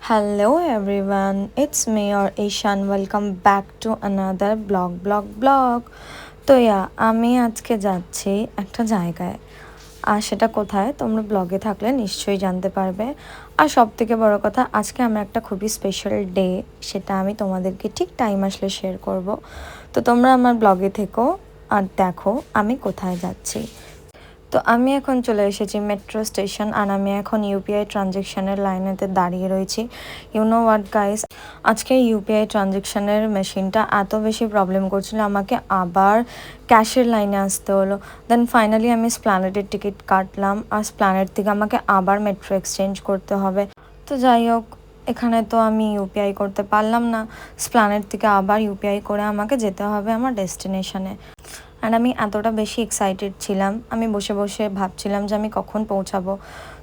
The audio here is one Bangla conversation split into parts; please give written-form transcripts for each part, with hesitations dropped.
Hello everyone, it's me or Ishan. Welcome back to another blog. তো আমি আজকে যাচ্ছি একটা জায়গায়, আর সেটা কোথায় তোমরা ব্লগে থাকলে নিশ্চয়ই জানতে পারবে। আর সব থেকে বড় কথা, আজকে আমার একটা খুবই স্পেশাল ডে, সেটা আমি তোমাদেরকে ঠিক টাইম আসলে শেয়ার করব। তো তোমরা আমার ব্লগে থেকো আর দেখো আমি কোথায় যাচ্ছি। তো আমি এখন চলে এসেছি মেট্রো স্টেশন, আর আমি এখন ইউপিআই ট্রানজ্যাকশানের লাইনেতে দাঁড়িয়ে রয়েছি। ইউনো হোয়াট গাইস, আজকে ইউপিআই ট্রানজ্যাকশানের মেশিনটা এত বেশি প্রবলেম করছিল, আমাকে আবার ক্যাশের লাইনে আসতে হলো। দেন ফাইনালি আমি স্প্ল্যানেডের টিকিট কাটলাম, আর স্প্ল্যানেড থেকে আমাকে আবার মেট্রো এক্সচেঞ্জ করতে হবে। তো যাই হোক, এখানে তো আমি ইউপিআই করতে পারলাম না, স্প্ল্যানেড থেকে আবার ইউপিআই করে আমাকে যেতে হবে আমার ডেস্টিনেশনে। অ্যান্ড আমি এতটা বেশি এক্সাইটেড ছিলাম, আমি বসে বসে ভাবছিলাম যে আমি কখন পৌঁছাবো।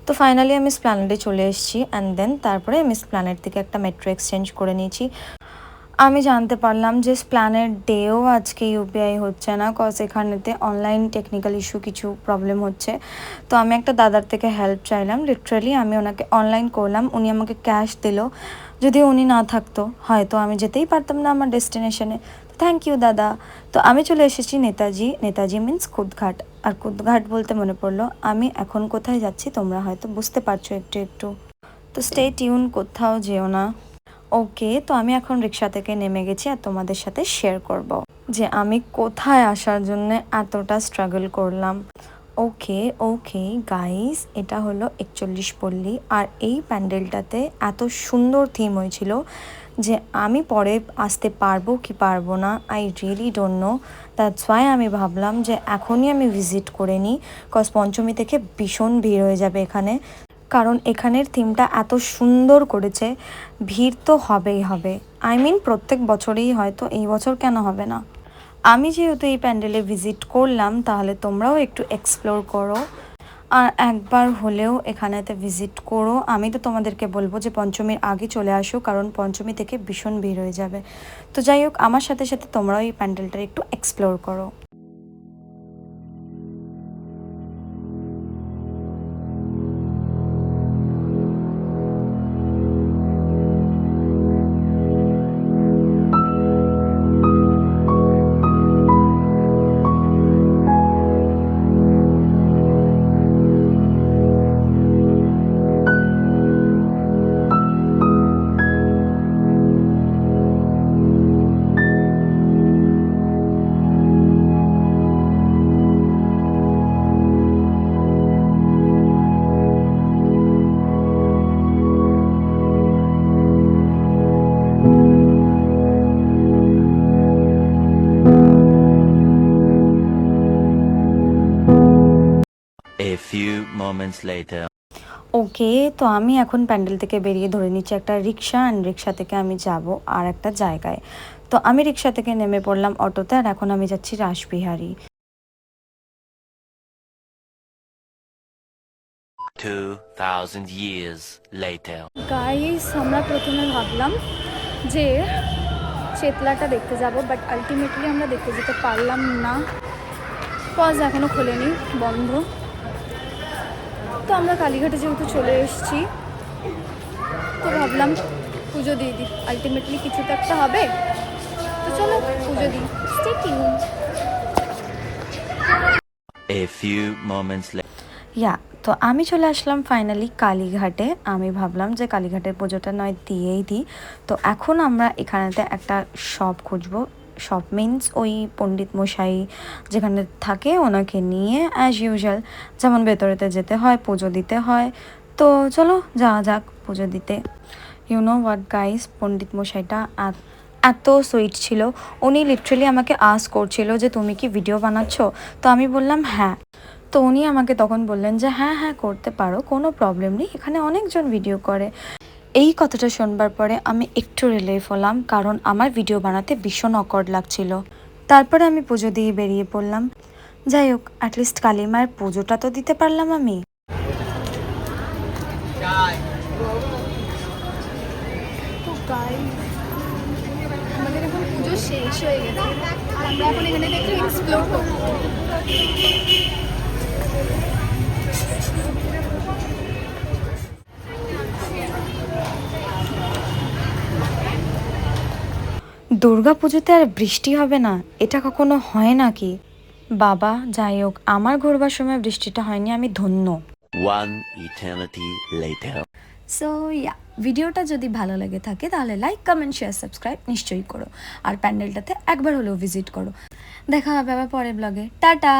তো ফাইনালি আমি স্প্ল্যানেডে চলে এসেছি, অ্যান্ড দেন তারপরে আমি স্প্ল্যানেড থেকে একটা মেট্রো এক্সচেঞ্জ করে নিয়েছি। আমি জানতে পারলাম যে স্প্ল্যানেড ডেও আজকে ইউপিআই হচ্ছে না, কজ এখানেতে অনলাইন টেকনিক্যাল ইস্যু কিছু প্রবলেম হচ্ছে। তো আমি একটা দাদার থেকে হেল্প চাইলাম, লিটারালি আমি ওনাকে অনলাইন করলাম, উনি আমাকে ক্যাশ দিল। যদি উনি না থাকতো হয়তো আমি যেতেই পারতাম না আমার ডেস্টিনেশনে। থ্যাংক ইউ দাদা। তো আমি চলে এসেছি নেতাজি মিন্স কুদঘাট। আর কুদঘাট বলতে মনে পড়লো আমি এখন কোথায় যাচ্ছি, তোমরা হয়তো বুঝতে পারছো একটু। তো স্টে টিউন, কোথাও যেও না। ওকে, তো আমি এখন রিক্সা থেকে নেমে গেছি আর তোমাদের সাথে শেয়ার করব যে আমি কোথায় আসার জন্য এতটা স্ট্রাগল করলাম। ওকে গাইস, এটা হলো 41 পল্লী, আর এই প্যান্ডেলটাতে এত সুন্দর থিম হয়েছিল যে আমি পরে আসতে পারবো কি পারবো না, I really don't know. That's why আমি ভাবলাম যে এখনই আমি ভিজিট করে নিই, কজ পঞ্চমী থেকে ভীষণ ভিড় হয়ে যাবে এখানে, কারণ এখানের থিমটা এত সুন্দর করেছে। ভিড় তো হবেই হবে, আই মিন প্রত্যেক বছরেই, হয়তো এই বছর কেন হবে না। আমি যেহেতু এই প্যান্ডেলে ভিজিট করলাম, তাহলে তোমরাও একটু এক্সপ্লোর করো আর একবার হলেও এখানেতে ভিজিট করো। আমি তো তোমাদেরকে বলবো যে পঞ্চমীর আগে চলে আসো, কারণ পঞ্চমী থেকে ভীষণ ভিড় হয়ে যাবে। তো যাই হোক, আমার সাথে সাথে তোমরাও এই প্যান্ডেলটা একটু এক্সপ্লোর করো। A few moments later. ওকে, তো আমি এখন প্যান্ডেল থেকে বেরিয়ে ধরে নিচ্ছি একটা রিক্সা, অ্যান্ড রিক্সা থেকে আমি যাব আর একটা জায়গায়। তো আমি রিক্সা থেকে নেমে পড়লাম অটোতে, আর এখন আমি যাচ্ছি রাসবিহারী। 2000 years later. গাইস, আমরা প্রথমে ভাবলাম যে চেতলাটা দেখতে যাব, বাট আলটিমেটলি আমরা দেখতে যেতে পারলাম না, কজ এখনও খোলেনি, বন্ধ। তো আমরা কালীঘাটে যেহেতু চলে এসেছি, তো ভাবলাম পুজো দিয়ে দিই, আলটিমেটলি কিছু তো একটা হবে। তো চলো পুজো দিই, stay tune. A few moments later. তো আমি চলে আসলাম ফাইনালি কালীঘাটে। আমি ভাবলাম যে কালীঘাটের পুজোটা নয় দিয়েই দিই। তো এখন আমরা এখানেতে একটা শপ খুঁজবো। শপ মিন্স ওই পণ্ডিত মশাই যেখানে থাকে ওনাকে নিয়ে অ্যাজ ইউজুয়াল যেমন ভেতরেতে যেতে হয়, পুজো দিতে হয়। তো চলো যাওয়া যাক পুজো দিতে। ইউনো হোয়াট গাইস, পণ্ডিত মশাইটা এত সুইট ছিল। উনি লিটারেলি আমাকে আস্ক করছিল যে তুমি কি ভিডিও বানাচ্ছ? তো আমি বললাম হ্যাঁ। তো উনি আমাকে তখন বললেন যে হ্যাঁ করতে পারো, কোনো প্রবলেম নেই, এখানে অনেকজন ভিডিও করে। এই কথাটা শুনবার পরে আমি একটু রিলিফ হলাম, কারণ আমার ভিডিও বানাতে ভীষণ অকওয়ার্ড লাগছিল। তারপরে আমি পুজো দিয়ে বেরিয়ে পড়লাম। যাই হোক, অ্যাটলিস্ট কালী মায়ের পুজোটা তো দিতে পারলাম আমি। তো গাইস, আমাদের এখন পুজো শেষ হয়ে গেছে, আর আমরা এখন এখানে একটু এক্সপ্লোর করবো। দুর্গা পুজোতে আর বৃষ্টি হবে না, এটা কখনো হয় নাকি? বাবা যাই হোক, আমার ঘুরবার সময় বৃষ্টিটা হয়নি, আমি ধন্য। One eternity later. So yeah, ভিডিওটা যদি ভালো লেগে থাকে তাহলে লাইক, কমেন্ট, শেয়ার, সাবস্ক্রাইব নিশ্চয়ই করো। আর প্যান্ডেলটাতে একবার হলেও ভিজিট করো। দেখা হবে আবার পরের ব্লগে। টাটা।